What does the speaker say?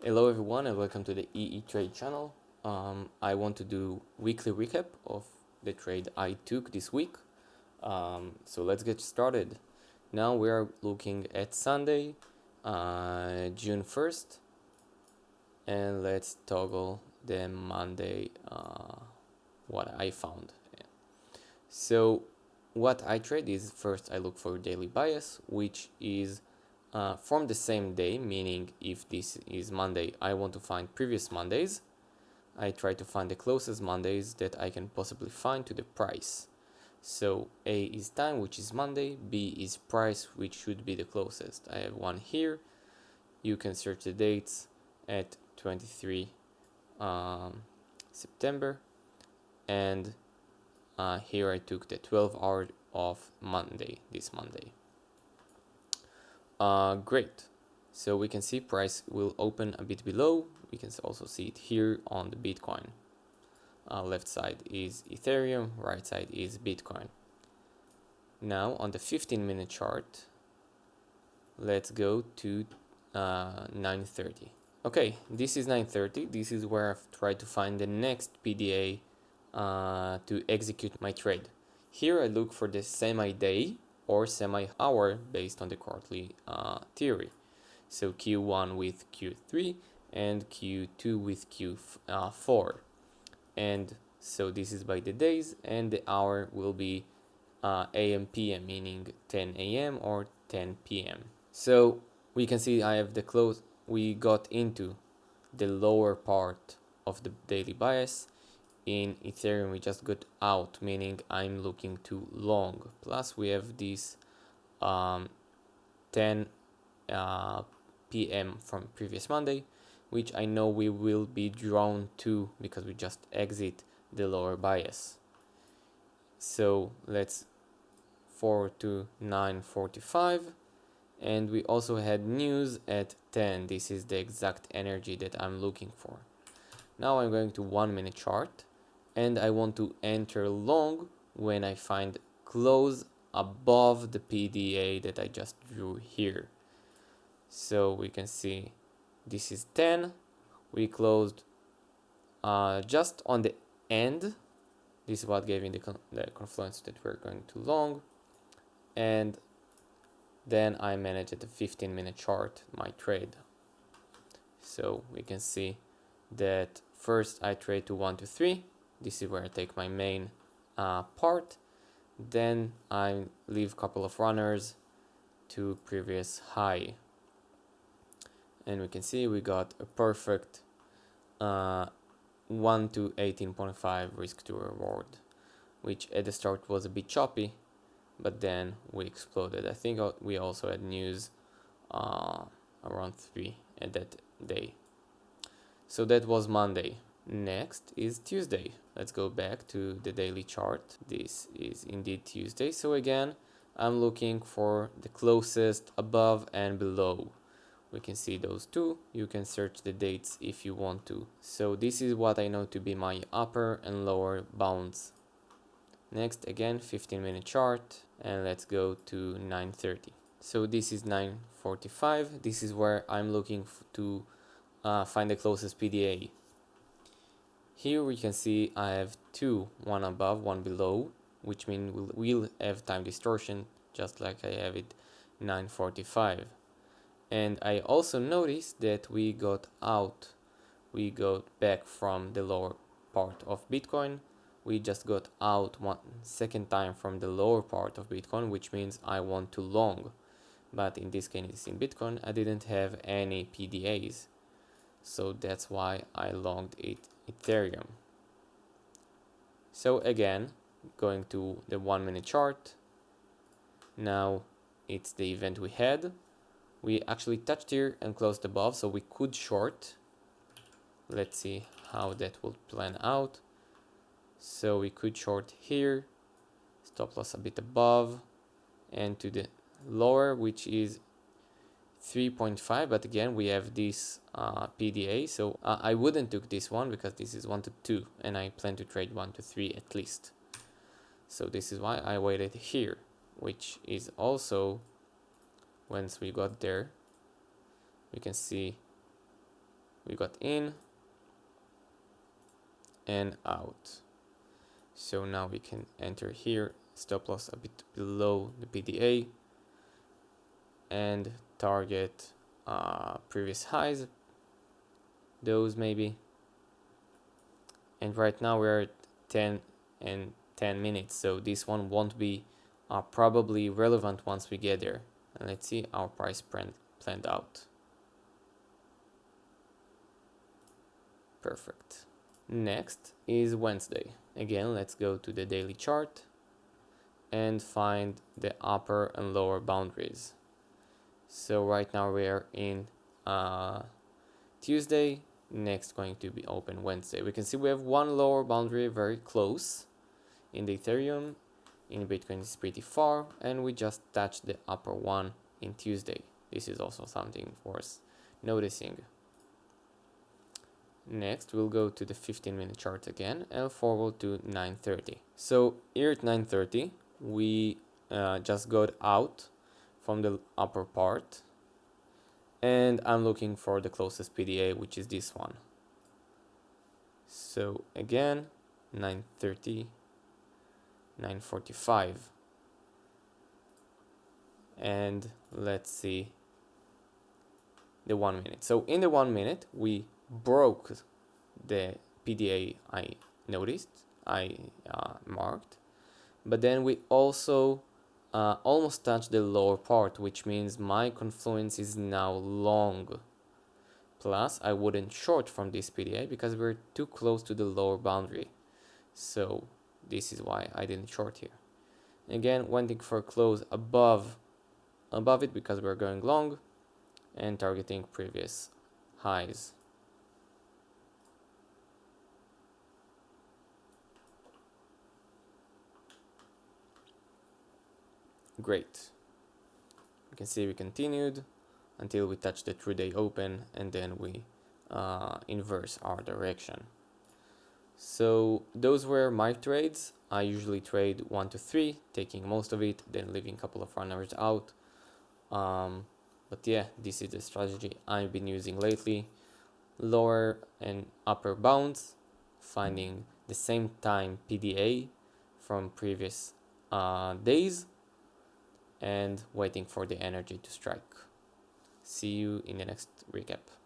Hello everyone and welcome to the EE Trade channel. I want to do weekly recap of the trade I took this week. So let's get started. Now we are looking at Sunday, June 1st, and let's toggle the Monday, what I found. So what I trade is, first I look for daily bias, which is from the same day, meaning if this is Monday, I want to find previous Mondays. I try to find the closest Mondays that I can possibly find to the price. So A is time, which is Monday, B is price, which should be the closest. I have one here. You can search the dates at 23 September, and here I took the 12 hour of Monday, this Monday. Great. So we can see price will open a bit below. We can also see it here on the Bitcoin. Left side is Ethereum, right side is Bitcoin. Now on the 15-minute chart, let's go to 9:30. Okay, this is 9:30. This is where I've tried to find the next PDA to execute my trade. Here I look for the semi-day or semi-hour based on the quarterly theory. So Q1 with Q3 and Q2 with Q4. And so this is by the days, and the hour will be AM PM, meaning 10 a.m. or 10 p.m. So we can see I have the close. We got into the lower part of the daily bias. In Ethereum we just got out, meaning I'm looking too long. Plus we have this 10 p.m. from previous Monday, which I know we will be drawn to because we just exit the lower bias. So let's forward to 9:45, and we also had news at 10. This is the exact energy that I'm looking for. Now I'm going to 1-minute chart, and I want to enter long when I find close above the PDA that I just drew here. So we can see this is 10. We closed just on the end. This is what gave me the confluence that we're going to long. And then I managed at the 15-minute chart my trade. So we can see that first I trade to 1 to 3. This is where I take my main part. Then I leave a couple of runners to previous high. And we can see we got a perfect 1 to 18.5 risk to reward, which at the start was a bit choppy, but then we exploded. I think we also had news around 3 at that day. So that was Monday. Next is Tuesday. Let's go back to the daily chart. This is indeed Tuesday. So again, I'm looking for the closest above and below. We can see those two. You can search the dates if you want to. So this is what I know to be my upper and lower bounds. Next, again, 15-minute chart, and let's go to 9:30. So this is 9:45. This is where I'm looking to find the closest PDA. Here we can see I have two, one above, one below, which means we'll have time distortion just like I have it 9:45. And I also noticed that we got back from the lower part of Bitcoin. We just got out one second time from the lower part of Bitcoin, which means I want to long. But in this case, in Bitcoin, I didn't have any PDAs. So that's why I longed Ethereum. So again, going to the 1-minute chart. Now it's the event we had. We actually touched here and closed above, so we could short. Let's see how that will plan out. So we could short here, stop loss a bit above, and to the lower, which is 3.5, but again we have this PDA, so I wouldn't took this one because this is 1 to 2, and I plan to trade 1 to 3 at least. So this is why I waited here, which is also, once we got there, we can see we got in and out. So now we can enter here, stop loss a bit below the PDA, and target previous highs, those maybe. And right now we're at 10 and 10 minutes, so this one won't be probably relevant once we get there. And let's see our price planned out. Perfect. Next is Wednesday. Again, let's go to the daily chart and find the upper and lower boundaries. So right now we are in Tuesday, next going to be open Wednesday. We can see we have one lower boundary very close in the Ethereum. In Bitcoin it's pretty far, and we just touched the upper one in Tuesday. This is also something worth noticing. Next we'll go to the 15-minute chart again and forward to 9:30. So here at 9:30 we just got out from the upper part, and I'm looking for the closest PDA, which is this one. So again, 9:30, 9:45, and let's see the 1 minute. So in the 1 minute we broke the PDA I noticed, I marked, but then we also almost touched the lower part, which means my confluence is now long. Plus, I wouldn't short from this PDA because we're too close to the lower boundary. So this is why I didn't short here. Again, waiting for a close above it because we're going long and targeting previous highs. Great. You can see we continued until we touch the 3-day open, and then we inverse our direction. So those were my trades. I usually trade 1 to 3, taking most of it, then leaving a couple of runners out. But yeah, this is the strategy I've been using lately. Lower and upper bounds, finding the same time PDA from previous days, and waiting for the energy to strike. See you in the next recap.